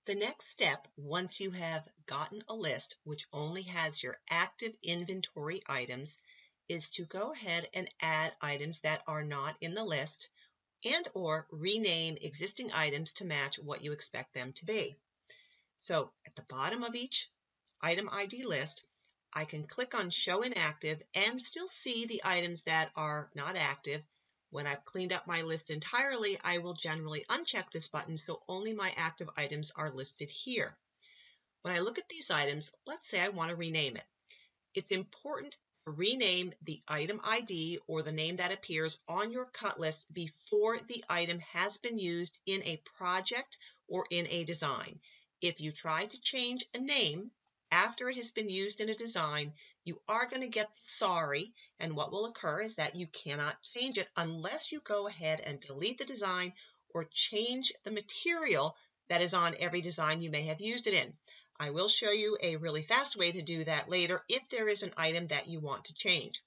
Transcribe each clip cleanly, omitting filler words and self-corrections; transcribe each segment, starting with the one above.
The next step, once you have gotten a list which only has your active inventory items, is to go ahead and add items that are not in the list and or rename existing items to match what you expect them to be. So at the bottom of each item ID list, I can click on Show Inactive and still see the items that are not active. When I've cleaned up my list entirely, I will generally uncheck this button so only my active items are listed here. When I look at these items, let's say I want to rename it. It's important to rename the item ID or the name that appears on your cut list before the item has been used in a project or in a design. If you try to change a name after it has been used in a design, you are going to get sorry, and what will occur is that you cannot change it unless you go ahead and delete the design or change the material that is on every design you may have used it in. I will show you a really fast way to do that later if there is an item that you want to change.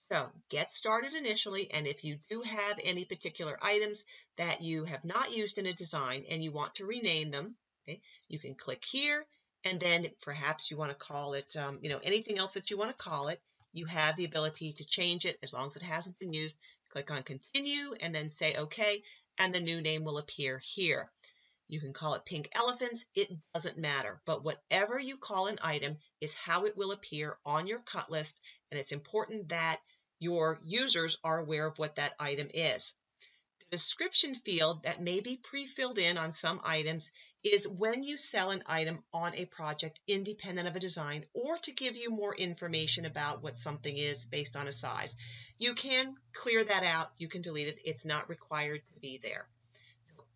So get started initially, and if you do have any particular items that you have not used in a design and you want to rename them, okay, you can click here, and then perhaps you want to call it, anything else that you want to call it. You have the ability to change it as long as it hasn't been used. Click on Continue and then say OK, and the new name will appear here. You can call it pink elephants, it doesn't matter. But whatever you call an item is how it will appear on your cut list, and it's important that your users are aware of what that item is. The description field that may be pre-filled in on some items is when you sell an item on a project independent of a design or to give you more information about what something is based on a size. You can clear that out, you can delete it, it's not required to be there.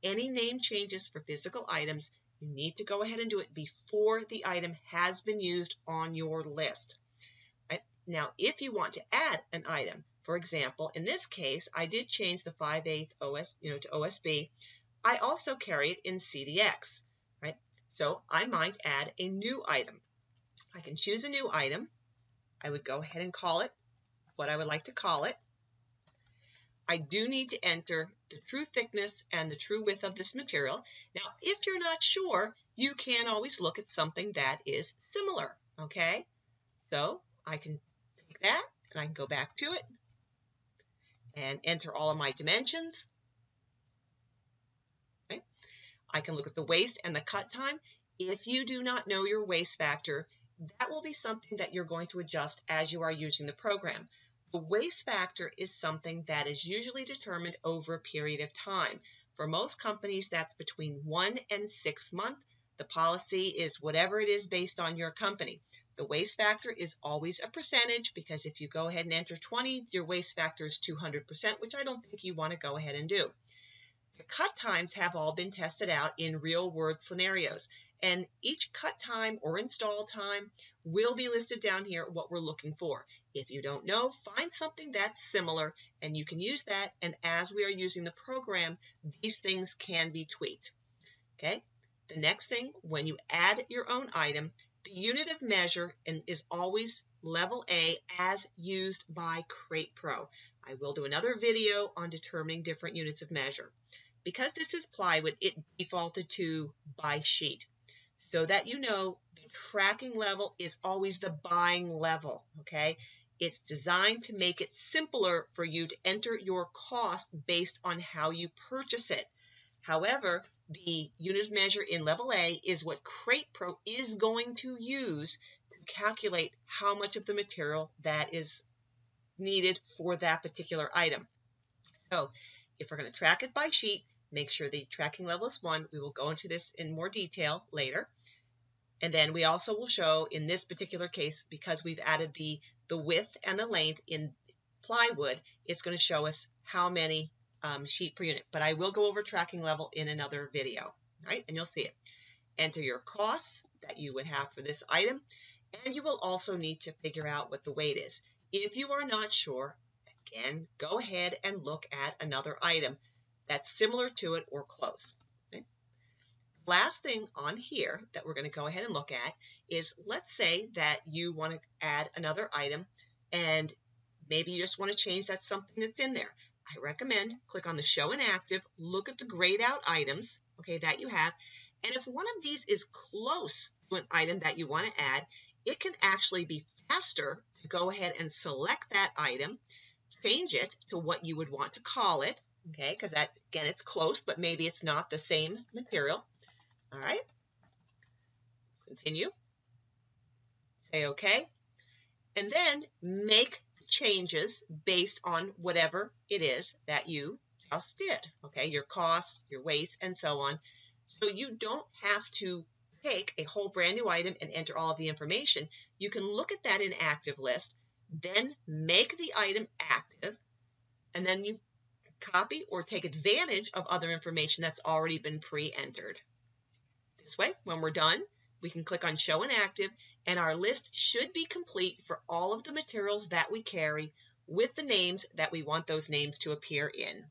Any name changes for physical items, you need to go ahead and do it before the item has been used on your list. Right? Now, if you want to add an item, for example, in this case, I did change the 5/8 OS, to OSB. I also carry it in CDX, right? So I might add a new item. I can choose a new item. I would go ahead and call it what I would like to call it. I do need to enter the true thickness and the true width of this material. Now, if you're not sure, you can always look at something that is similar, okay? So I can take that and I can go back to it and enter all of my dimensions. Okay? I can look at the waste and the cut time. If you do not know your waste factor, that will be something that you're going to adjust as you are using the program. The waste factor is something that is usually determined over a period of time. For most companies, that's between 1 and 6 months. The policy is whatever it is based on your company. The waste factor is always a percentage because if you go ahead and enter 20, your waste factor is 200%, which I don't think you want to go ahead and do. The cut times have all been tested out in real-world scenarios, and each cut time or install time will be listed down here what we're looking for. If you don't know, find something that's similar, and you can use that, and as we are using the program, these things can be tweaked. Okay? The next thing, when you add your own item, the unit of measure is always level A as used by Crate Pro. I will do another video on determining different units of measure. Because this is plywood, it defaulted to by sheet. So that you know, the tracking level is always the buying level, okay? It's designed to make it simpler for you to enter your cost based on how you purchase it. However, the unit of measure in level A is what Crate Pro is going to use to calculate how much of the material that is needed for that particular item. So if we're going to track it by sheet, make sure the tracking level is 1. We will go into this in more detail later. And then we also will show in this particular case, because we've added the width and the length in plywood, it's going to show us how many sheet per unit. But I will go over tracking level in another video, right? And you'll see it. Enter your costs that you would have for this item, and you will also need to figure out what the weight is. If you are not sure, again, go ahead and look at another item that's similar to it or close. Okay? Last thing on here that we're going to go ahead and look at is, let's say that you want to add another item and maybe you just want to change that something that's in there. I recommend click on the Show Inactive, look at the grayed out items, okay, that you have, And if one of these is close to an item that you want to add, it can actually be faster to go ahead and select that item, change it to what you would want to call it, okay, because that, again, it's close, but maybe it's not the same material. All right, continue, say okay, and then make changes based on whatever it is that you just did, okay, your costs, your weights, and so on. So you don't have to take a whole brand new item and enter all of the information. You can look at that in active list, then make the item active, and then you copy or take advantage of other information that's already been pre-entered. This way, when we're done, we can click on Show in Active, and our list should be complete for all of the materials that we carry with the names that we want those names to appear in.